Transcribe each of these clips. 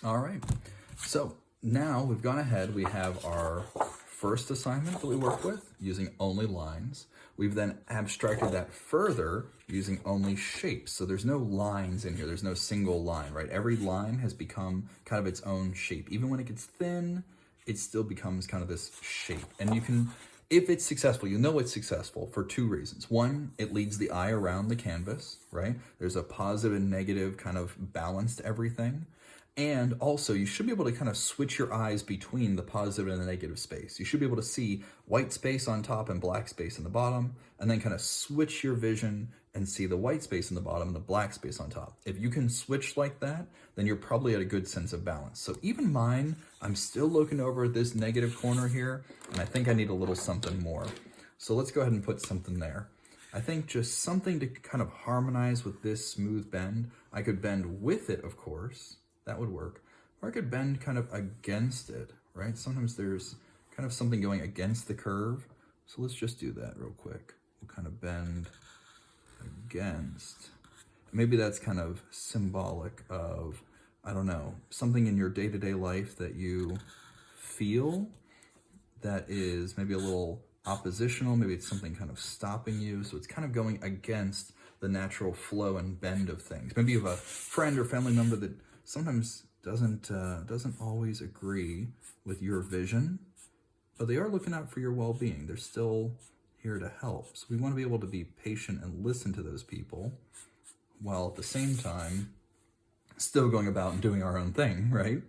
All right, so now we've gone ahead, we have our first assignment that we work with using only lines. We've then abstracted that further using only shapes. So there's no lines in here, there's no single line, right? Every line has become kind of its own shape. Even when it gets thin, it still becomes kind of this shape. And you can, if it's successful, you know it's successful for two reasons. One, it leads the eye around the canvas, right? There's a positive and negative kind of balance to everything. And also, you should be able to kind of switch your eyes between the positive and the negative space. You should be able to see white space on top and black space in the bottom, and then kind of switch your vision and see the white space in the bottom and the black space on top. If you can switch like that, then you're probably at a good sense of balance. So even mine, I'm still looking over at this negative corner here, and I think I need a little something more. So let's go ahead and put something there. I think just something to kind of harmonize with this smooth bend. I could bend with it, of course. That would work. Or I could bend kind of against it, right? Sometimes there's kind of something going against the curve. So let's just do that real quick. We'll kind of bend against. Maybe that's kind of symbolic of, I don't know, something in your day-to-day life that you feel that is maybe a little oppositional. Maybe it's something kind of stopping you. So it's kind of going against the natural flow and bend of things. Maybe you have a friend or family member that sometimes doesn't always agree with your vision, but they are looking out for your well-being. They're still here to help. So we want to be able to be patient and listen to those people while at the same time still going about and doing our own thing, right? I'm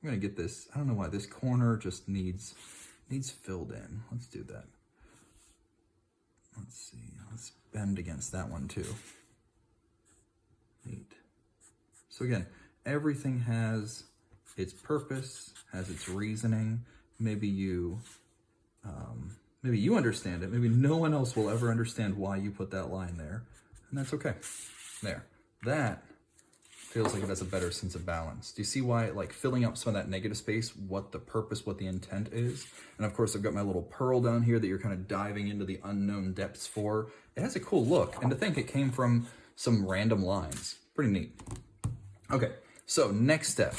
gonna get this, I don't know why this corner just needs filled in. Let's do that. Let's see, let's bend against that one too. Neat. So again, everything has its purpose, has its reasoning. Maybe you understand it. Maybe no one else will ever understand why you put that line there, and that's okay. There, that feels like it has a better sense of balance. Do you see why, like filling up some of that negative space, what the purpose, what the intent is? And of course, I've got my little pearl down here that you're kind of diving into the unknown depths for. It has a cool look, and to think it came from some random lines. Pretty neat. Okay. So next step,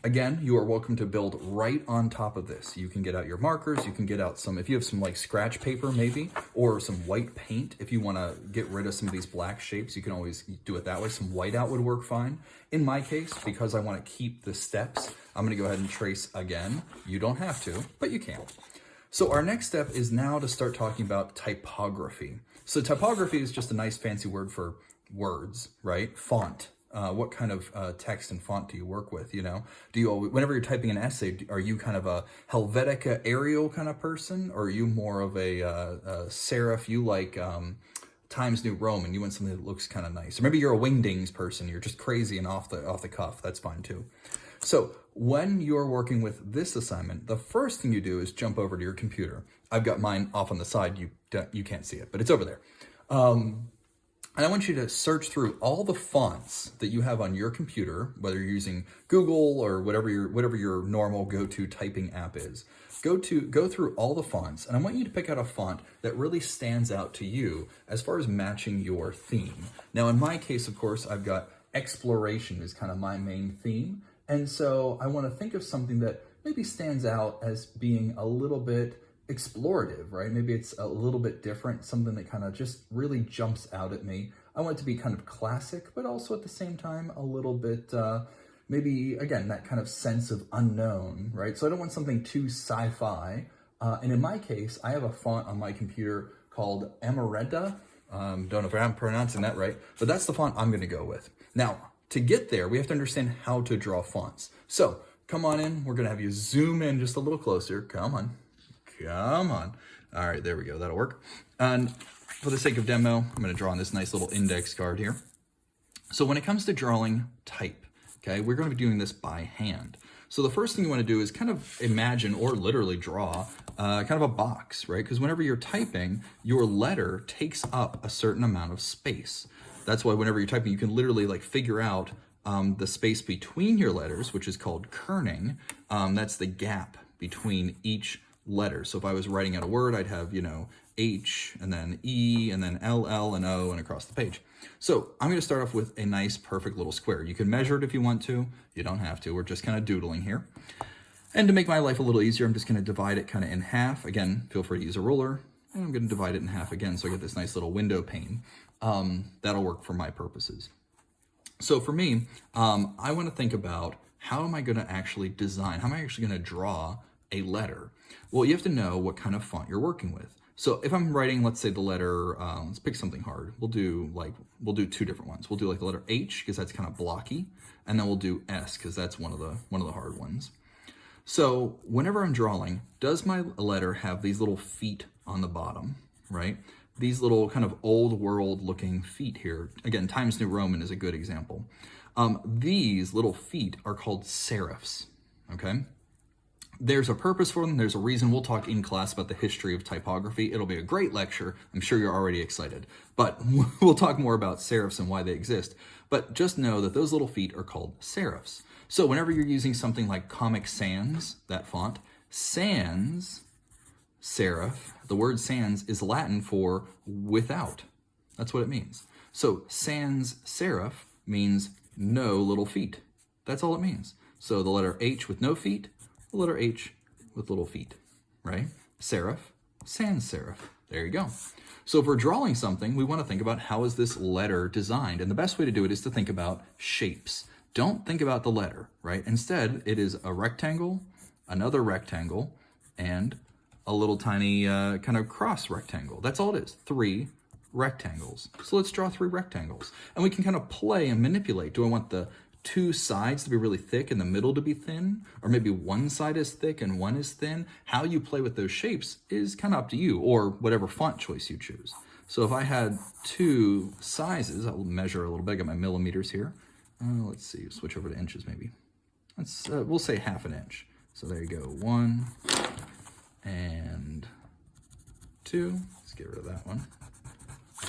again, you are welcome to build right on top of this. You can get out your markers, you can get out some, if you have some like scratch paper maybe, or some white paint, if you want to get rid of some of these black shapes, you can always do it that way. Some whiteout would work fine. In my case, because I want to keep the steps, I'm going to go ahead and trace again. You don't have to, but you can. So our next step is now to start talking about typography. So typography is just a nice fancy word for words, right? Font. What kind of text and font do you work with, you know? Do you, whenever you're typing an essay, are you kind of a Helvetica Arial kind of person? Or are you more of a serif, you like Times New Roman, you want something that looks kind of nice? Or maybe you're a Wingdings person, you're just crazy and off the cuff, that's fine too. So when you're working with this assignment, the first thing you do is jump over to your computer. I've got mine off on the side, you can't see it, but it's over there. And I want you to search through all the fonts that you have on your computer, whether you're using Google or whatever your normal go-to typing app is. Go through all the fonts, and I want you to pick out a font that really stands out to you as far as matching your theme. Now, in my case, of course, I've got exploration is kind of my main theme, and so I want to think of something that maybe stands out as being a little bit explorative, right? Maybe it's a little bit different, something that kind of just really jumps out at me. I want it to be kind of classic, but also at the same time a little bit, maybe, again, that kind of sense of unknown, right? So I don't want something too sci-fi. And in my case, I have a font on my computer called Amaretta. Don't know if I'm pronouncing that right, but that's the font I'm going to go with. Now, to get there, we have to understand how to draw fonts. So come on in. We're going to have you zoom in just a little closer. Come on. Come on. All right, there we go. That'll work. And for the sake of demo, I'm going to draw on this nice little index card here. So when it comes to drawing type, okay, we're going to be doing this by hand. So the first thing you want to do is kind of imagine or literally draw kind of a box, right? Because whenever you're typing, your letter takes up a certain amount of space. That's why whenever you're typing, you can literally like figure out the space between your letters, which is called kerning. That's the gap between each letters. So if I was writing out a word, I'd have, you know, H and then E and then L, L and O and across the page. So I'm going to start off with a nice, perfect little square. You can measure it if you want to. You don't have to. We're just kind of doodling here. And to make my life a little easier, I'm just going to divide it kind of in half. Again, feel free to use a ruler. And I'm going to divide it in half again so I get this nice little window pane. That'll work for my purposes. So for me, I want to think about how am I going to actually design, how am I actually going to draw a letter? Well, you have to know what kind of font you're working with. So if I'm writing, let's say the letter, let's pick something hard. We'll do two different ones. We'll do like the letter H because that's kind of blocky, and then we'll do S because that's one of the hard ones. So whenever I'm drawing, does my letter have these little feet on the bottom, right? These little kind of old world looking feet here. Again, Times New Roman is a good example. These little feet are called serifs, okay? There's a purpose for them. There's a reason. We'll talk in class about the history of typography. It'll be a great lecture. I'm sure you're already excited, but we'll talk more about serifs and why they exist. But just know that those little feet are called serifs. So whenever you're using something like Comic Sans, that font, sans serif, the word sans is Latin for without. That's what it means. So sans serif means no little feet. That's all it means. So the letter H with no feet, the letter H with little feet, right? Serif, sans serif. There you go. So if we're drawing something, we want to think about how is this letter designed? And the best way to do it is to think about shapes. Don't think about the letter, right? Instead, it is a rectangle, another rectangle, and a little tiny kind of cross rectangle. That's all it is, 3 rectangles. So let's draw 3 rectangles. And we can kind of play and manipulate. Do I want the 2 sides to be really thick and the middle to be thin? Or maybe one side is thick and one is thin? How you play with those shapes is kind of up to you, or whatever font choice you choose. So if I had 2 sizes, I'll measure a little bit, I got my millimeters here. Let's see, switch over to inches maybe. We'll say 1/2 inch. So there you go, 1 and 2. Let's get rid of that one.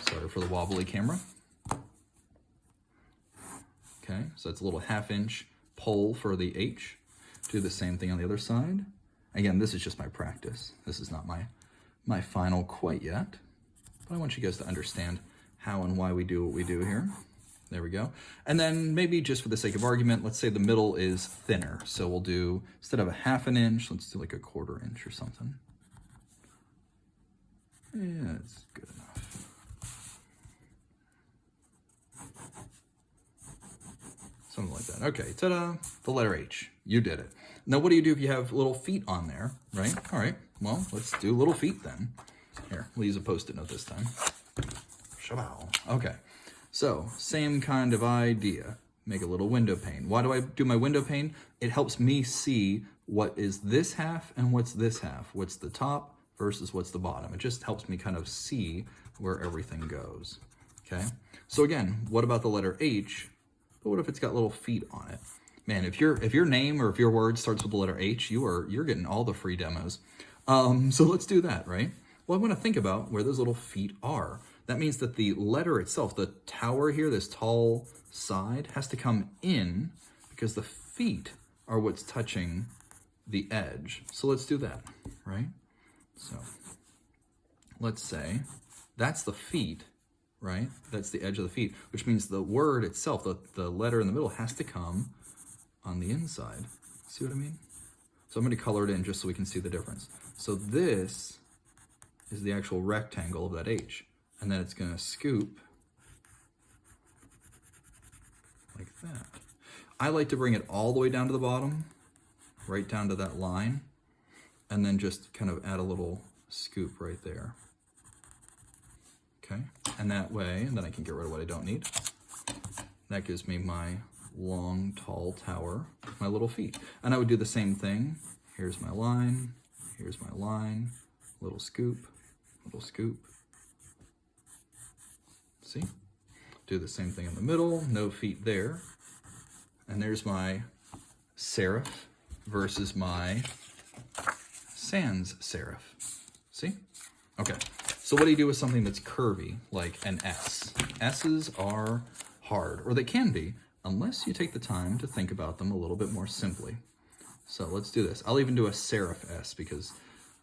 Sorry for the wobbly camera. Okay, so that's a little 1/2 inch pole for the H. Do the same thing on the other side. Again, this is just my practice. This is not my final quite yet, but I want you guys to understand how and why we do what we do here. There we go. And then maybe just for the sake of argument, let's say the middle is thinner. So we'll do, instead of 1/2 inch, let's do like a 1/4 inch or something. Yeah, it's good enough. Something like that. Okay, ta-da, the letter H. You did it. Now what do you do if you have little feet on there, right? All right, well, let's do little feet then. Here, we'll use a Post-it note this time. Shabow. Okay. So, same kind of idea. Make a little window pane. Why do I do my window pane? It helps me see what is this half and what's this half. What's the top versus what's the bottom. It just helps me kind of see where everything goes. Okay? So again, what about the letter H? But what if it's got little feet on it? Man, if your name or if your word starts with the letter H, you're getting all the free demos. So let's do that, right? Well, I want to think about where those little feet are. That means that the letter itself, the tower here, this tall side, has to come in because the feet are what's touching the edge. So let's do that, right? So let's say that's the feet, right? That's the edge of the feet, which means the word itself, the letter in the middle, has to come on the inside. See what I mean? So I'm going to color it in just so we can see the difference. So this is the actual rectangle of that H. And then it's going to scoop like that. I like to bring it all the way down to the bottom, right down to that line, and then just kind of add a little scoop right there. Okay, and that way, and then I can get rid of what I don't need. That gives me my long, tall tower, my little feet. And I would do the same thing. Here's my line, little scoop, little scoop. See? Do the same thing in the middle, no feet there. And there's my serif versus my sans serif. See? Okay, so what do you do with something that's curvy, like an S? S's are hard, or they can be, unless you take the time to think about them a little bit more simply. So let's do this. I'll even do a serif S because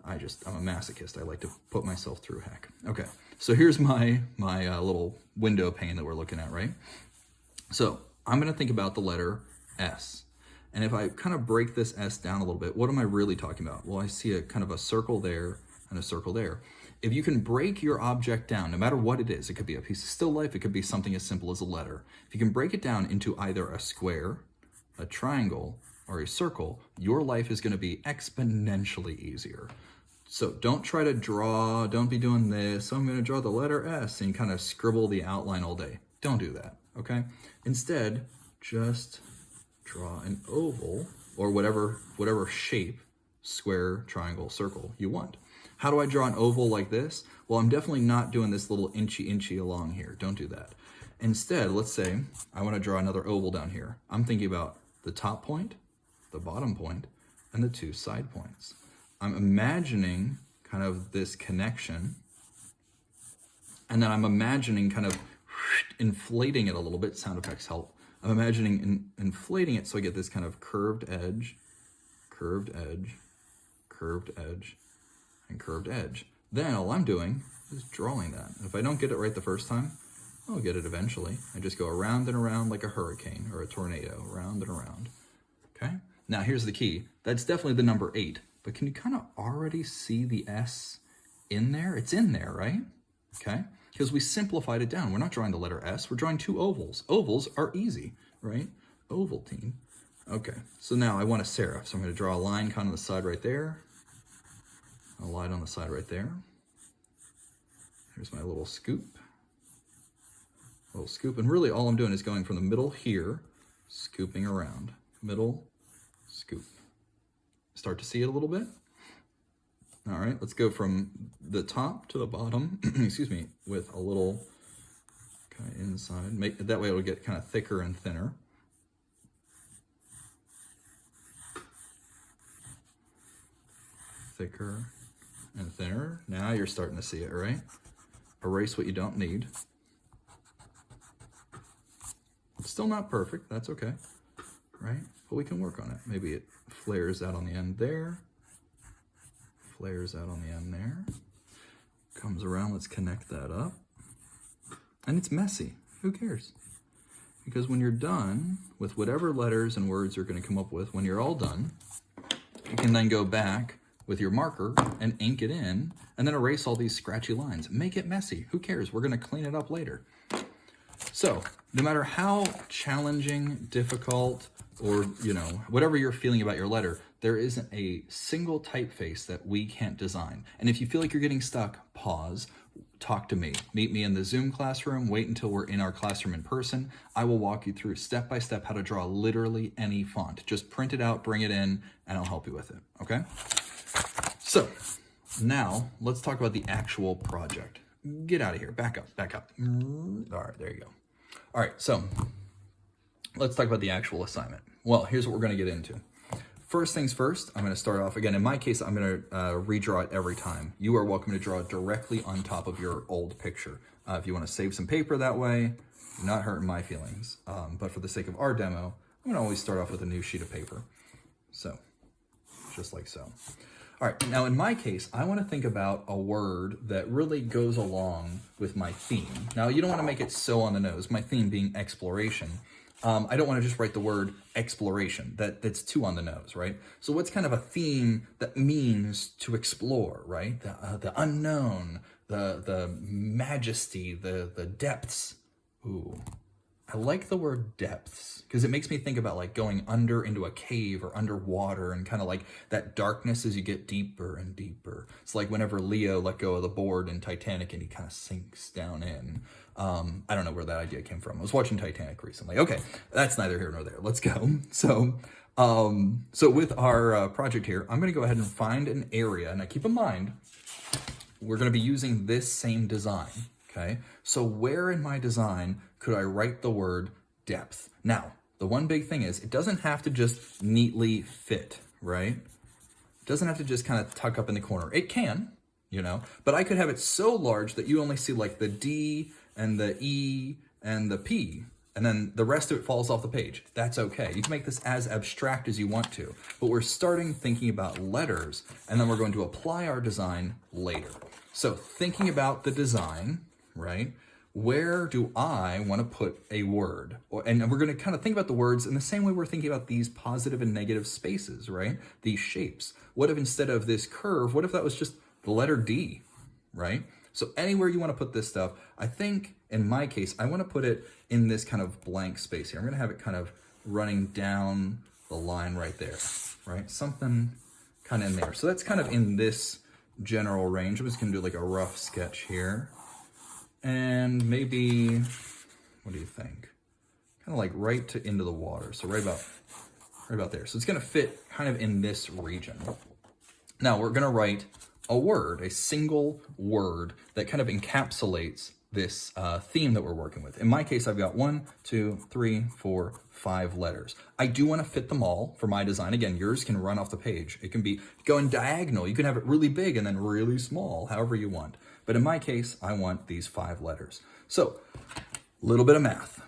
I'm a masochist. I like to put myself through heck. Okay, so here's my little window pane that we're looking at, right? So I'm gonna think about the letter S. And if I kind of break this S down a little bit, what am I really talking about? Well, I see a kind of a circle there and a circle there. If you can break your object down, no matter what it is, it could be a piece of still life, it could be something as simple as a letter. If you can break it down into either a square, a triangle, or a circle, your life is gonna be exponentially easier. So don't try to draw, don't be doing this, I'm gonna draw the letter S and kind of scribble the outline all day. Don't do that, okay? Instead, just draw an oval or whatever shape, square, triangle, circle you want. How do I draw an oval like this? Well, I'm definitely not doing this little inchy along here. Don't do that. Instead, let's say I want to draw another oval down here. I'm thinking about the top point, the bottom point, and the two side points. I'm imagining kind of this connection, and then I'm imagining kind of inflating it a little bit. Sound effects help. I'm imagining inflating it so I get this kind of curved edge, curved edge, curved edge, and curved edge. Then all I'm doing is drawing that. If I don't get it right the first time, I'll get it eventually. I just go around and around like a hurricane or a tornado, around and around. Okay? Now here's the key. That's definitely the number 8, but can you kind of already see the S in there? It's in there, right? Okay? Because we simplified it down. We're not drawing the letter S, we're drawing 2 ovals. Ovals are easy, right? Ovaltine. Okay, so now I want a serif. So I'm gonna draw a line kind of on the side right there, a line on the side right there. Here's my little scoop. And really all I'm doing is going from the middle here, scooping around. Middle, scoop. Start to see it a little bit? All right, let's go from the top to the bottom, excuse me, with a little kind of inside. That way it'll get kind of thicker and thinner. Thicker and thinner. Now you're starting to see it, right? Erase what you don't need. It's still not perfect, that's okay, right? But we can work on it. Maybe it flares out on the end there. Flares out on the end there. Comes around, let's connect that up. And it's messy, who cares? Because when you're done with whatever letters and words you're gonna come up with, when you're all done, you can then go back with your marker and ink it in, and then erase all these scratchy lines. Make it messy, who cares? We're gonna clean it up later. So, no matter how challenging, difficult, or whatever you're feeling about your letter, there isn't a single typeface that we can't design. And if you feel like you're getting stuck, pause, talk to me. Meet me in the Zoom classroom, wait until we're in our classroom in person. I will walk you through step by step how to draw literally any font. Just print it out, bring it in, and I'll help you with it, okay? So, now let's talk about the actual project. Get out of here, back up, back up. All right, there you go. All right, so let's talk about the actual assignment. Well, here's what we're gonna get into. First things first, I'm gonna start off, again, in my case, I'm gonna redraw it every time. You are welcome to draw it directly on top of your old picture. If you wanna save some paper that way, you're not hurting my feelings. But for the sake of our demo, I'm gonna always start off with a new sheet of paper. So, just like so. All right, now in my case, I wanna think about a word that really goes along with my theme. Now, you don't wanna make it so on the nose, my theme being exploration. I don't want to just write the word exploration. That's too on the nose, right? So what's kind of a theme that means to explore, right? The unknown, the majesty, the depths. Ooh, I like the word depths because it makes me think about like going under into a cave or underwater and kind of like that darkness as you get deeper and deeper. It's like whenever Leo let go of the board in Titanic and he kind of sinks down in. I don't know where that idea came from. I was watching Titanic recently. Okay, that's neither here nor there. Let's go. So with our project here, I'm going to go ahead and find an area. Now keep in mind, we're going to be using this same design. Okay, so where in my design could I write the word depth? Now, the one big thing is it doesn't have to just neatly fit, right? It doesn't have to just kind of tuck up in the corner. It can, but I could have it so large that you only see like the D and the E and the P, And then the rest of it falls off the page. That's okay. You can make this as abstract as you want to, but we're starting thinking about letters, and then we're going to apply our design later. So thinking about the design, right? Where do I want to put a word? And we're going to kind of think about the words in the same way we're thinking about these positive and negative spaces, right? These shapes. What if instead of this curve, what if that was just the letter D, right? So anywhere you want to put this stuff, I think in my case, I want to put it in this kind of blank space here. I'm going to have it kind of running down the line right there, right? Something kind of in there. So that's kind of in this general range. I'm just going to do like a rough sketch here. And maybe, what do you think? Kind of like right to into the water. So right about there. So it's going to fit kind of in this region. Now we're going to write a word, a single word that kind of encapsulates this theme that we're working with. In my case, I've got 1, 2, 3, 4, 5 letters. I do want to fit them all for my design. Again, yours can run off the page. It can be going diagonal. You can have it really big and then really small, however you want. But in my case, I want these 5 letters. So a little bit of math,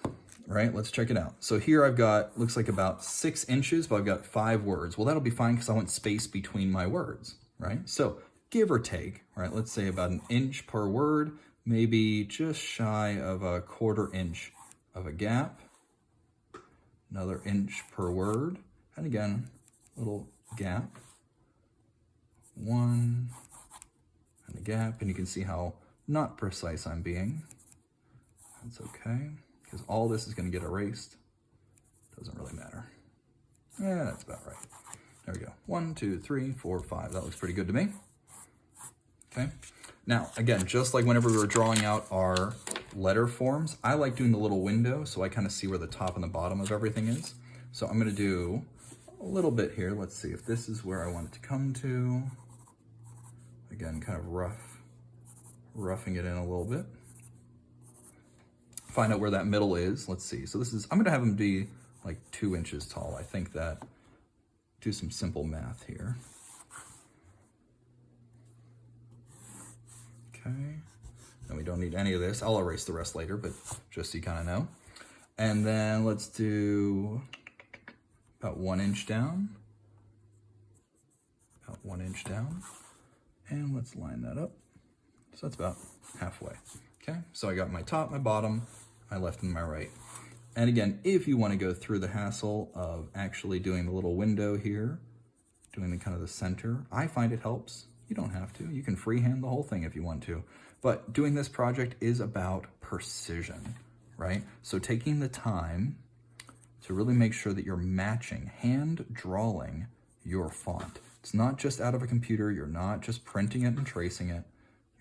right? Let's check it out. So here I've got, looks like about 6 inches, but I've got 5 words. Well, that'll be fine because I want space between my words, right? So give or take, right? Let's say about 1 inch per word, maybe just shy of a 1/4 inch of a gap. Another inch per word. And again, little gap. 1 and a gap. And you can see how not precise I'm being. That's okay, because all this is going to get erased. Doesn't really matter. Yeah, that's about right. There we go. 1, 2, 3, 4, 5. That looks pretty good to me. Okay. Now, again, just like whenever we were drawing out our letter forms, I like doing the little window so I kind of see where the top and the bottom of everything is. So I'm going to do a little bit here. Let's see if this is where I want it to come to. Again, kind of roughing it in a little bit. Find out where that middle is. Let's see. So this is, I'm going to have them be like 2 inches tall. I think that, do some simple math here. Okay, and we don't need any of this. I'll erase the rest later, but just so you kind of know. And then let's do about 1 inch down. About 1 inch down. And let's line that up. So that's about halfway. Okay, so I got my top, my bottom, my left and my right. And again, if you want to go through the hassle of actually doing the little window here, doing the kind of the center, I find it helps. You don't have to. You can freehand the whole thing if you want to. But doing this project is about precision, right? So taking the time to really make sure that you're matching, hand drawing your font. It's not just out of a computer. You're not just printing it and tracing it.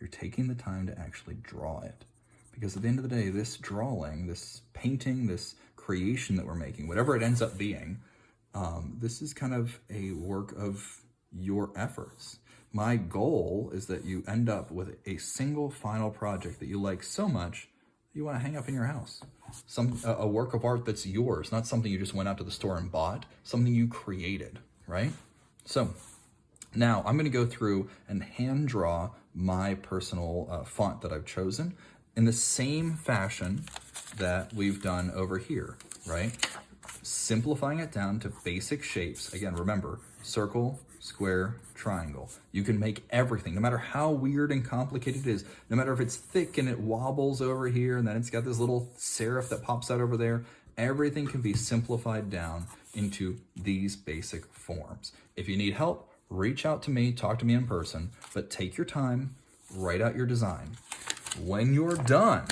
You're taking the time to actually draw it. Because at the end of the day, this drawing, this painting, this creation that we're making, whatever it ends up being, this is kind of a work of your efforts. My goal is that you end up with a single final project that you like so much you want to hang up in your house. A work of art that's yours, not something you just went out to the store and bought, something you created, right? So now I'm going to go through and hand draw my personal font that I've chosen in the same fashion that we've done over here, right? Simplifying it down to basic shapes. Again, remember, circle, square, triangle. You can make everything, no matter how weird and complicated it is, no matter if it's thick and it wobbles over here and then it's got this little serif that pops out over there, everything can be simplified down into these basic forms. If you need help, reach out to me, talk to me in person, but take your time, write out your design. When you're done,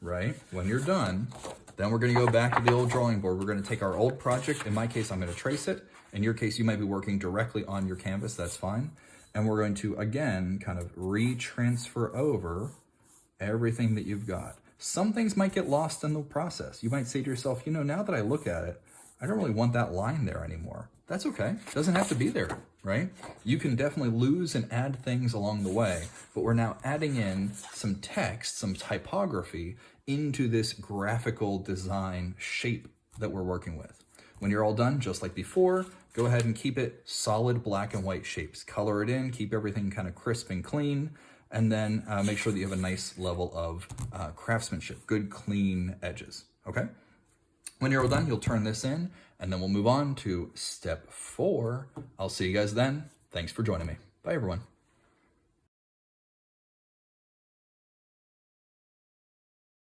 right? When you're done, then we're going to go back to the old drawing board. We're going to take our old project. In my case, I'm going to trace it. In your case, you might be working directly on your canvas. That's fine. And we're going to, again, kind of retransfer over everything that you've got. Some things might get lost in the process. You might say to yourself, you know, now that I look at it, I don't really want that line there anymore. That's okay. It doesn't have to be there, right? You can definitely lose and add things along the way, but we're now adding in some text, some typography into this graphical design shape that we're working with. When you're all done, just like before, go ahead and keep it solid black and white shapes. Color it in, keep everything kind of crisp and clean, and then make sure that you have a nice level of craftsmanship, good clean edges, okay? When you're all done, you'll turn this in, and then we'll move on to step 4. I'll see you guys then. Thanks for joining me. Bye, everyone.